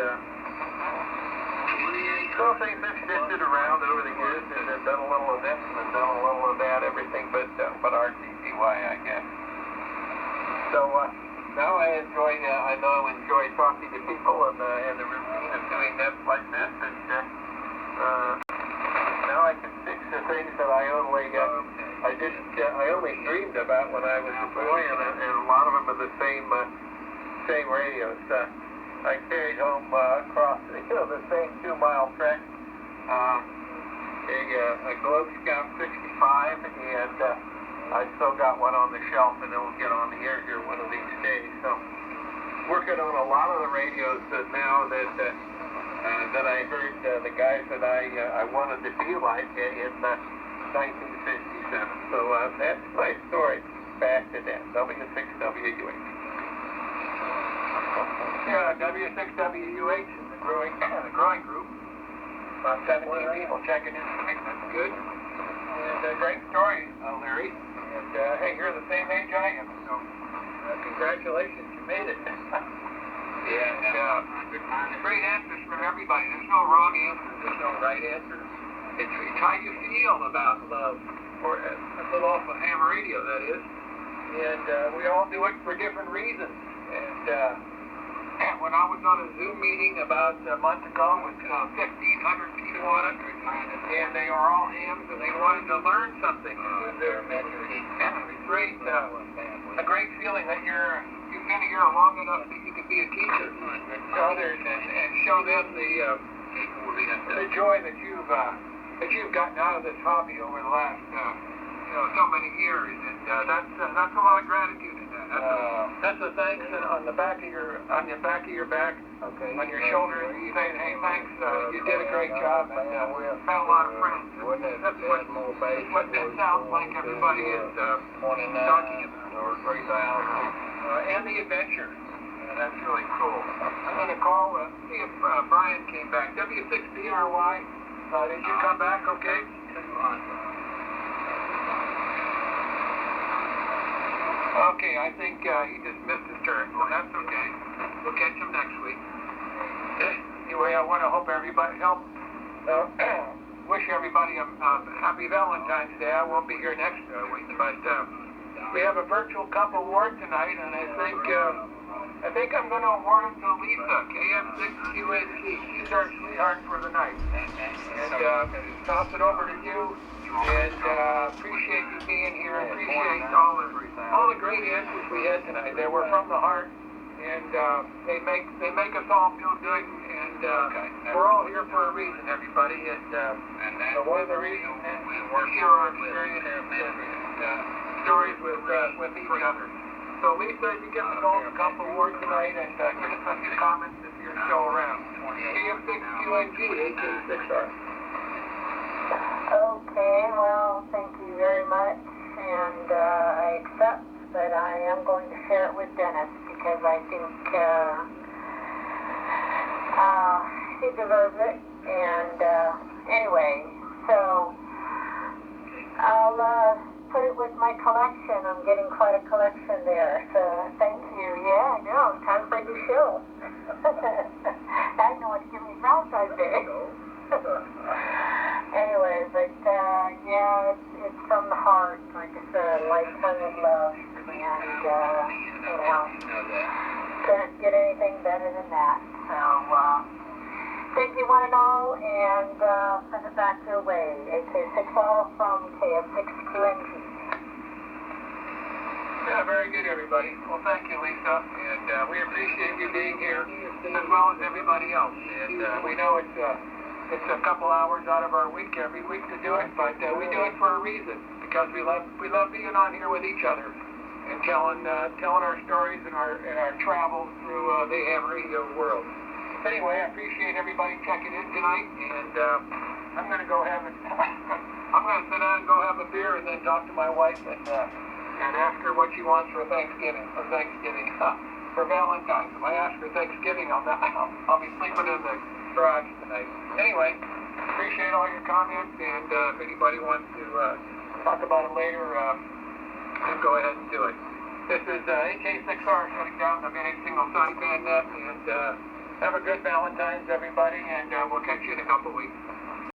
so things have shifted around over the years, and I've done a little of this and I've done a little of that, everything but RTTY, I guess. So now I enjoy talking to people and the routine of doing that like this, and now I can fix the things that I only dreamed about when I was a boy, and a lot of them are the same radios. I carried home across the same 2-mile trek a Globe Scout 65, and I still got one on the shelf, and it'll get on the air here one of these days. So working on a lot of the radios now that I heard the guys that I wanted to be like in 1957. So that's my story. Back to that. W6WUH. Yeah, W6WUH is a growing group. About 17 people checking in tonight. That's good. And great story, Larry. And hey, you're the same age I am. So congratulations, you made it. Great answers from everybody. There's no wrong answers. There's no right answers. It's how you feel about love, or a little off of ham radio, that is. And we all do it for different reasons. And when I was on a Zoom meeting about a month ago with 1,500 people on it, and they were all hams and they wanted to learn something. It was a great feeling that you've been here long enough that you can be a teacher to others and show them the joy that you've gotten out of this hobby over the last so many years, and that's a lot of gratitude in that. That's the thanks on the back of your back, okay, on your shoulders, saying, hey, thanks, you did a great job, and met a lot of friends. That's what it sounds like everybody is talking about. And the adventure. That's really cool. I'm going to call, see if Brian came back. W6BRY, did you come back okay? Okay, I think he just missed his turn. Well, that's okay. We'll catch him next week. Anyway, I want to wish everybody a happy Valentine's Day. I won't be here next week, but we have a virtual cup award tonight, and I think I'm going to award it to Lisa, KF6QNT. She's our sweetheart for the night. And toss it over to you. And appreciate you being here. Appreciate all the great answers we had tonight. They were from the heart, and they make us all feel good. And we're all here for a reason, everybody. And one of the reasons is we share our experiences and stories with each other. So Lisa, you get the Gold Cup Award tonight, and give us a few comments if you're still around. KF6QNG, 18-6R. Okay, well, thank you very much, and I accept that I am going to share it with Dennis, because I think He deserves it. And anyway, so I'll put it with my collection. I'm getting quite a collection there. So thank you. Yeah, I know. Time for a new show. I know what to give me Valentine's Day. Anyway, but yeah, it's from the heart. Like I said, a lifetime of love. And you know, can't get anything better than that. So thank you one and all, and send it back your way. AK6R from KF6QNG. Yeah, very good, everybody. Well, thank you, Lisa, and we appreciate you being here, as well as everybody else. And we know it's a couple hours out of our week every week to do it, but we do it for a reason, because we love being on here with each other and telling our stories and our travels through the ham radio world. Anyway, I appreciate everybody checking in tonight, and I'm going to go have I'm going to sit down and go have a beer and then talk to my wife and ask her what she wants for Thanksgiving. For Valentine's. If I ask for Thanksgiving, I'll be sleeping in the garage tonight. Anyway, appreciate all your comments, and if anybody wants to talk about it later, then go ahead and do it. This is AK6R shutting down the mini single sideband net, and have a good Valentine's, everybody, and we'll catch you in a couple weeks.